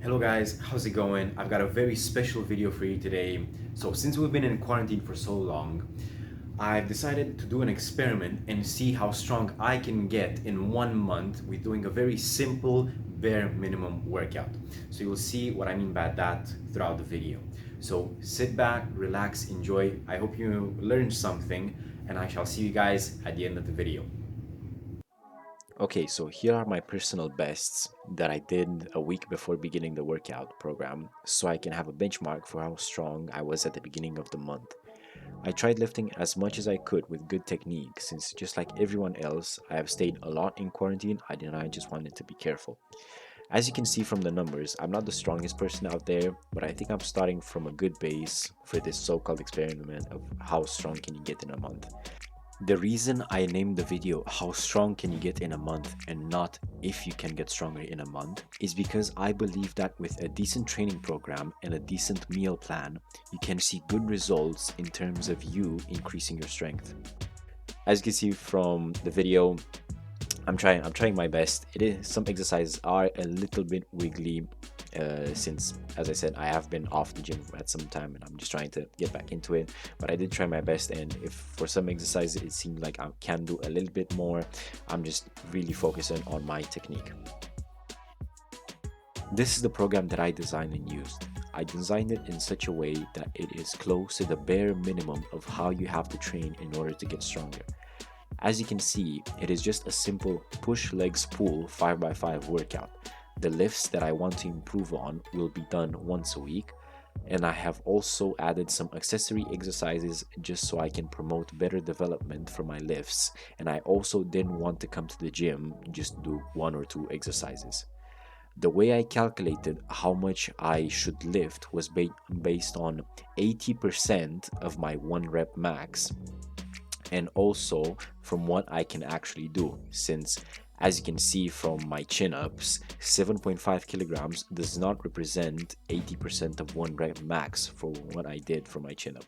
Hello guys, how's it going? I've got a very special video for you today. So since we've been in quarantine for so long, I've decided to do an experiment and see how strong I can get in 1 month with doing a very simple bare minimum workout. So you'll see what I mean by that throughout the video. So sit back, relax, enjoy. I hope you learned something and I shall see you guys at the end of the video. Okay, so here are my personal bests that I did a week before beginning the workout program so I can have a benchmark for how strong I was at the beginning of the month. I tried lifting as much as I could with good technique since just like everyone else, I have stayed a lot in quarantine and I just wanted to be careful. As you can see from the numbers, I'm not the strongest person out there, but I think I'm starting from a good base for this so-called experiment of how strong can you get in a month. The reason I named the video how strong can you get in a month and not if you can get stronger in a month is because I believe that with a decent training program and a decent meal plan, you can see good results in terms of you increasing your strength. As you can see from the video, I'm trying my best. It is some exercises are a little bit wiggly since, as I said, I have been off the gym at some time and I'm just trying to get back into it. But I did try my best, and if for some exercises it seemed like I can do a little bit more, I'm just really focusing on my technique. This is the program that I designed and used. I designed it in such a way that it is close to the bare minimum of how you have to train in order to get stronger. As you can see, it is just a simple push legs pull 5x5 workout. The lifts that I want to improve on will be done once a week, and I have also added some accessory exercises just so I can promote better development for my lifts, and I also didn't want to come to the gym just to do one or two exercises. The way I calculated how much I should lift was based on 80% of my 1 rep max, and also from what I can actually do, since as you can see from my chin-ups, 7.5 kilograms does not represent 80% of 1 rep max for what I did for my chin-up.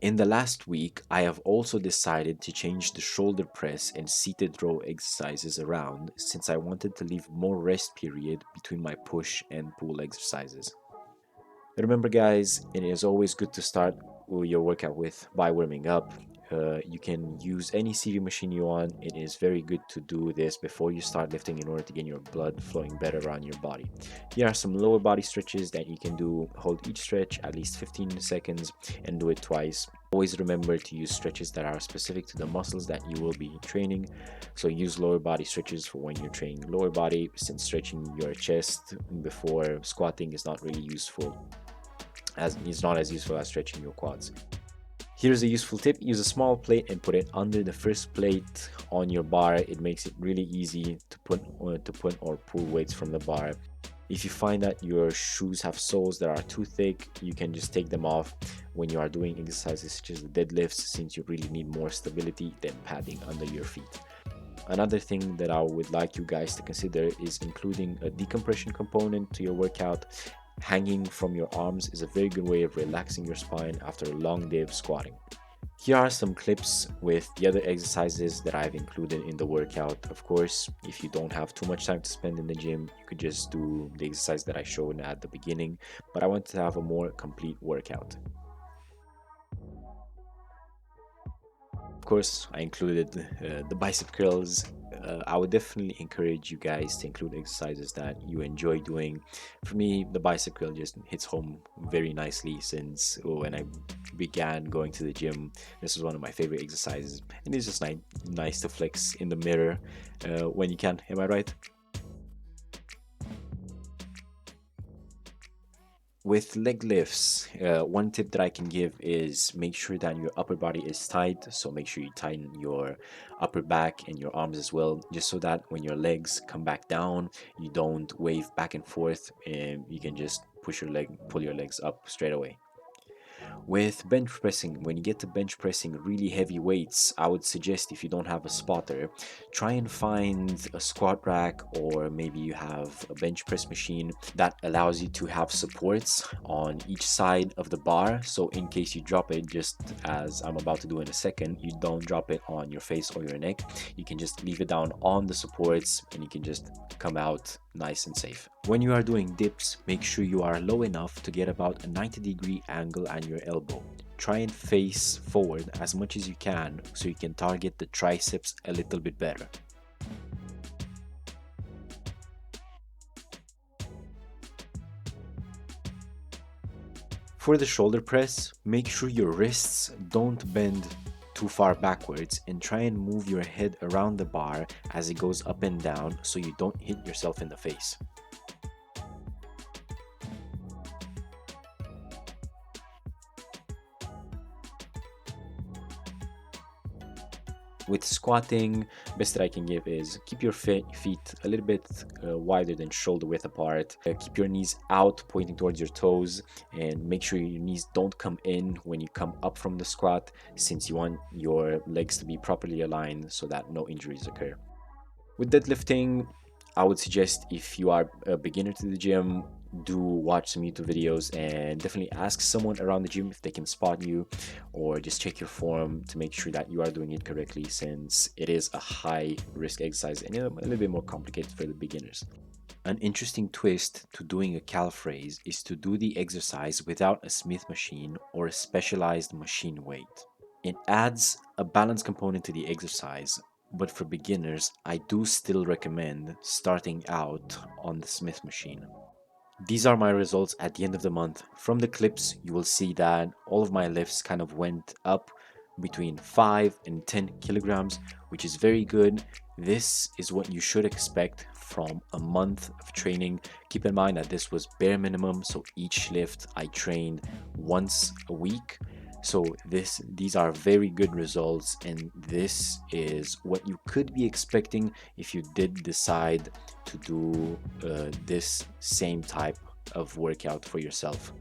In the last week, I have also decided to change the shoulder press and seated row exercises around since I wanted to leave more rest period between my push and pull exercises. Remember guys, it is always good to start your workout with by warming up. You can use any CV machine you want. It is very good to do this before you start lifting in order to get your blood flowing better around your body. Here are some lower body stretches that you can do. Hold each stretch at least 15 seconds and do it twice. Always remember to use stretches that are specific to the muscles that you will be training. So use lower body stretches for when you're training lower body, since stretching your chest before squatting is not really useful, as it's not as useful as stretching your quads. Here's a useful tip: use a small plate and put it under the first plate on your bar. It makes it really easy to put or pull weights from the bar. If you find that your shoes have soles that are too thick, you can just take them off when you are doing exercises such as the deadlifts, since you really need more stability than padding under your feet. Another thing that I would like you guys to consider is including a decompression component to your workout. Hanging from your arms is a very good way of relaxing your spine after a long day of squatting. Here are some clips with the other exercises that I've included in the workout. Of course, if you don't have too much time to spend in the gym, you could just do the exercise that I showed at the beginning, but I want to have a more complete workout. Of course, I included the bicep curls. I would definitely encourage you guys to include exercises that you enjoy doing. For me, the bicep curl just hits home very nicely, since when I began going to the gym, this was one of my favorite exercises, and it's just nice to flex in the mirror when you can. Am I right? With leg lifts, one tip that I can give is make sure that your upper body is tight. So make sure you tighten your upper back and your arms as well, just so that when your legs come back down, you don't wave back and forth, and you can just pull your legs up straight away. With bench pressing, when you get to bench pressing really heavy weights, I would suggest, if you don't have a spotter, try and find a squat rack, or maybe you have a bench press machine that allows you to have supports on each side of the bar. So in case you drop it, just as I'm about to do in a second, you don't drop it on your face or your neck. You can just leave it down on the supports and you can just come out nice and safe. When you are doing dips, make sure you are low enough to get about a 90-degree angle on your elbow. Try and face forward as much as you can so you can target the triceps a little bit better. For the shoulder press, make sure your wrists don't bend too far backwards and try and move your head around the bar as it goes up and down so you don't hit yourself in the face. With squatting, best that I can give is keep your feet a little bit wider than shoulder width apart. Keep your knees out, pointing towards your toes, and make sure your knees don't come in when you come up from the squat, since you want your legs to be properly aligned so that no injuries occur. With deadlifting, I would suggest, if you are a beginner to the gym, do watch some YouTube videos and definitely ask someone around the gym if they can spot you, or just check your form to make sure that you are doing it correctly, since it is a high risk exercise and a little bit more complicated for the beginners. An interesting twist to doing a calf raise is to do the exercise without a Smith machine or a specialized machine weight. It adds a balance component to the exercise, but for beginners, I do still recommend starting out on the Smith machine. These are my results at the end of the month. From the clips, you will see that all of my lifts kind of went up between 5 and 10 kilograms, which is very good. This is what you should expect from a month of training. Keep in mind that this was bare minimum, so each lift I trained once a week. So these are very good results, and this is what you could be expecting if you did decide to do this same type of workout for yourself.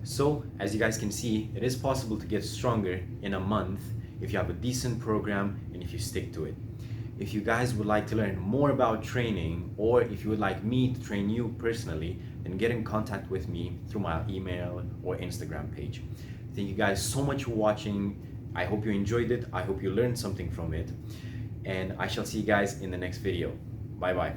So, as you guys can see, it is possible to get stronger in a month if you have a decent program and if you stick to it. If you guys would like to learn more about training, or if you would like me to train you personally, then get in contact with me through my email or Instagram page. Thank you guys so much for watching. I hope you enjoyed it. I hope you learned something from it. And I shall see you guys in the next video. Bye bye.